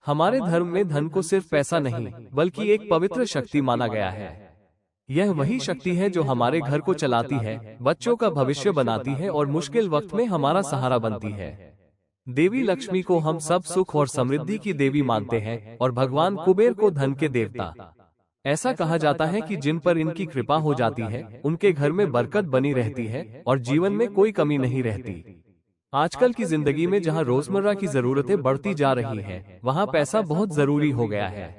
हमारे धर्म में धन को सिर्फ पैसा नहीं बल्कि एक पवित्र शक्ति माना गया है। यह वही शक्ति है जो हमारे घर को चलाती है, बच्चों का भविष्य बनाती है और मुश्किल वक्त में हमारा सहारा बनती है। देवी लक्ष्मी को हम सब सुख और समृद्धि की देवी मानते हैं और भगवान कुबेर को धन के देवता। ऐसा कहा जाता है कि जिन पर इनकी कृपा हो जाती है उनके घर में बरकत बनी रहती है और जीवन में कोई कमी नहीं रहती। आजकल की जिंदगी में जहां रोजमर्रा की जरूरतें बढ़ती जा रही हैं, वहां पैसा बहुत जरूरी हो गया है।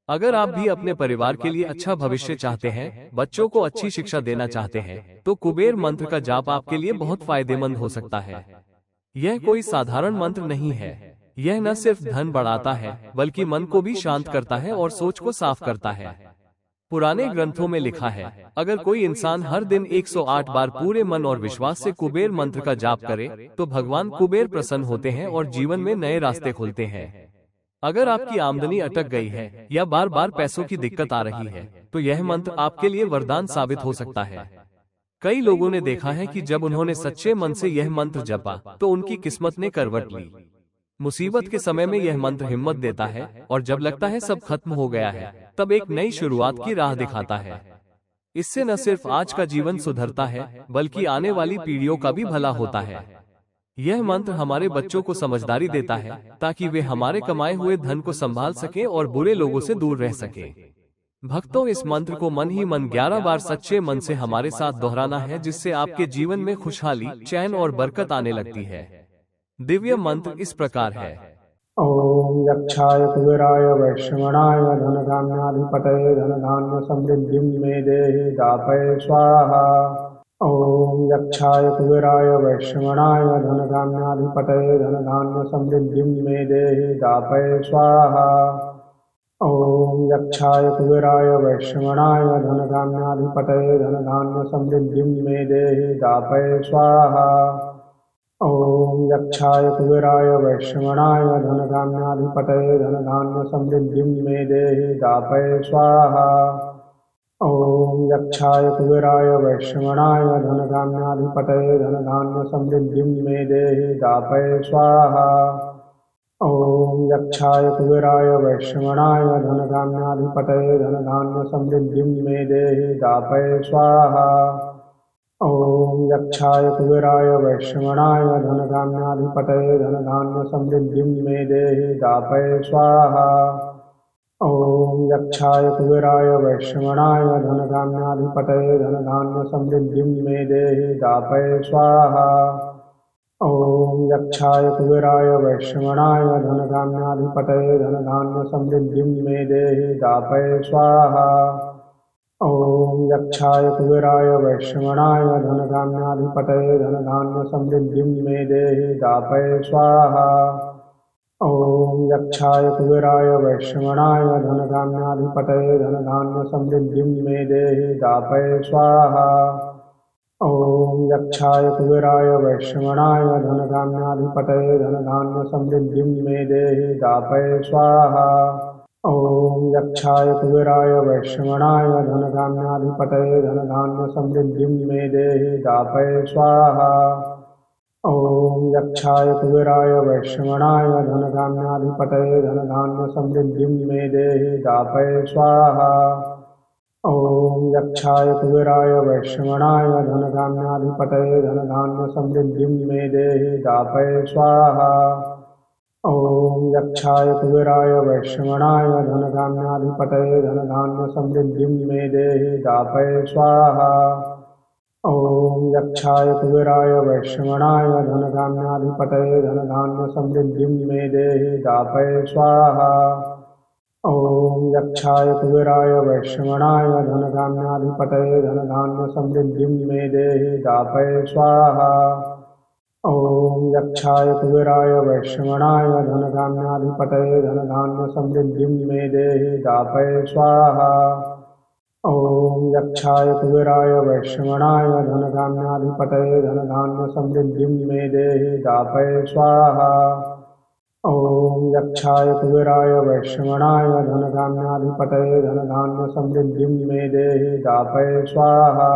अगर आप भी अपने परिवार के लिए अच्छा भविष्य चाहते हैं, बच्चों को अच्छी शिक्षा देना चाहते हैं, तो कुबेर मंत्र का जाप आपके लिए बहुत फायदेमंद हो सकता है। यह कोई साधारण मंत्र नहीं है। यह न सिर्फ धन बढ़ाता है बल्कि मन को भी शांत करता है और सोच को साफ करता है। पुराने ग्रंथों में लिखा है, अगर कोई इंसान हर दिन 108 बार पूरे मन और विश्वास से कुबेर मंत्र का जाप करे तो भगवान कुबेर प्रसन्न होते हैं और जीवन में नए रास्ते खुलते हैं। अगर आपकी आमदनी अटक गई है या बार बार पैसों की दिक्कत आ रही है, तो यह मंत्र आपके लिए वरदान साबित हो सकता है। कई लोगों ने देखा है कि जब उन्होंने सच्चे मन से यह मंत्र जपा तो उनकी किस्मत ने करवट ली। मुसीबत के समय में यह मंत्र हिम्मत देता है और जब लगता है सब खत्म हो गया है, तब एक नई शुरुआत की राह दिखाता है। इससे न सिर्फ आज का जीवन सुधरता है बल्कि आने वाली पीढ़ियों का भी भला होता है। यह मंत्र हमारे बच्चों को समझदारी देता है ताकि वे हमारे कमाए हुए धन को संभाल सकें और बुरे लोगों से दूर रह सकें। भक्तों, इस मंत्र को मन ही मन 11 बार सच्चे मन से हमारे साथ दोहराना है, जिससे आपके जीवन में खुशहाली, चैन और बरकत आने लगती है। दिव्य मंत्र इस प्रकार है। ओम यक्षाय कुबेराय वैश्रवणाय धनधान्याधिपतये धनधान्य समृद्धिं मे देहि दापय स्वाहा। ओम यक्षाय कुबेराय वैश्रवणाय धनधान्याधिपतये धनधान्य समृद्धिं मे देहि दापय स्वाहा। ओम यक्षाय कुबेराय वैश्रवणाय धनधान्याधिपतये धनधान्य समृद्धिं मे देहि दापय स्वाहा। ओम यक्षाय कुबेराय वैश्रवणाय धनधान्याधिपतये धनधान्य समृद्धिं मे देहि दापय स्वाहा। ओम यक्षाय कुबेराय वैश्रवणाय धनधान्याधिपतये धनधान्य समृद्धिं मे देहि दापय स्वाहा। ओम यक्षाय कुबेराय वैश्रवणाय धनधान्याधिपतये धनधान्य समृद्धिं मे देहि दापय स्वाहा। ओम यक्षाय कुबेराय वैश्रवणाय धनधान्याधिपतये धनधान्य समृद्धिं मे देहि दापय स्वाहा। ओम यक्षाय कुबेराय वैश्रवणाय धनधान्याधिपतये धनधान्य समृद्धिं मे देहि दापय स्वाहा। ओम यक्षाय कुबेराय वैश्रवणाय धनधान्याधिपतये धनधान्य समृद्धिं मे देहि दापय स्वाहा। ओम यक्षाय कुबेराय वैश्रवणाय धनधान्याधिपतये धनधान्य समृद्धिं मे देहि दापय स्वाहा। ओम यक्षाय कुबेराय वैश्रवणाय धनधान्याधिपतये धनधान्य समृद्धिं मे देहि दापय स्वाहा। ओम यक्षाय कुबेराय वैश्रवणाय धनधान्याधिपतये धनधान्य समृद्धिं मे देहि दापय स्वाहा। ओम यक्षाय कुबेराय वैश्रवणाय धनधान्याधिपतये धनधान्य समृद्धिं मे देहि दापय स्वाहा। ओम यक्षाय कुबेराय वैश्रवणाय धनधान्याधिपतये धनधान्य समृद्धिं मे देहि दापय स्वाहा। ओम यक्षाय कुबेराय वैश्रवणाय धनधान्याधिपतये धनधान्य समृद्धिं मे देहि दापय स्वाहा। ओम यक्षाय कुबेराय वैश्रवणाय धनधान्याधिपतये धनधान्य समृद्धिं मे देहि दापय स्वाहा। ओम यक्षाय कुबेराय वैश्रवणाय धनधान्याधिपतये धनधान्य समृद्धिं मे देहि दापय स्वाहा। ओम यक्षाय कुबेराय वैश्रवणाय धनधान्याधिपतये धनधान्य समृद्धिं मे देहि दापय स्वाहा। ओम यक्षाय कुबेराय वैश्रवणाय धनधान्याधिपतये धनधान्य समृद्धिं मे देहि दापय स्वाहा। ओम यक्षाय कुबेराय वैश्रवणाय धनधान्याधिपतये धनधान्य समृद्धिं मे देहि दापय स्वाहा। ओम यक्षाय कुबेराय वैश्रवणाय धनधान्याधिपतये धनधान्य समृद्धिं मे देहि दापय स्वाहा।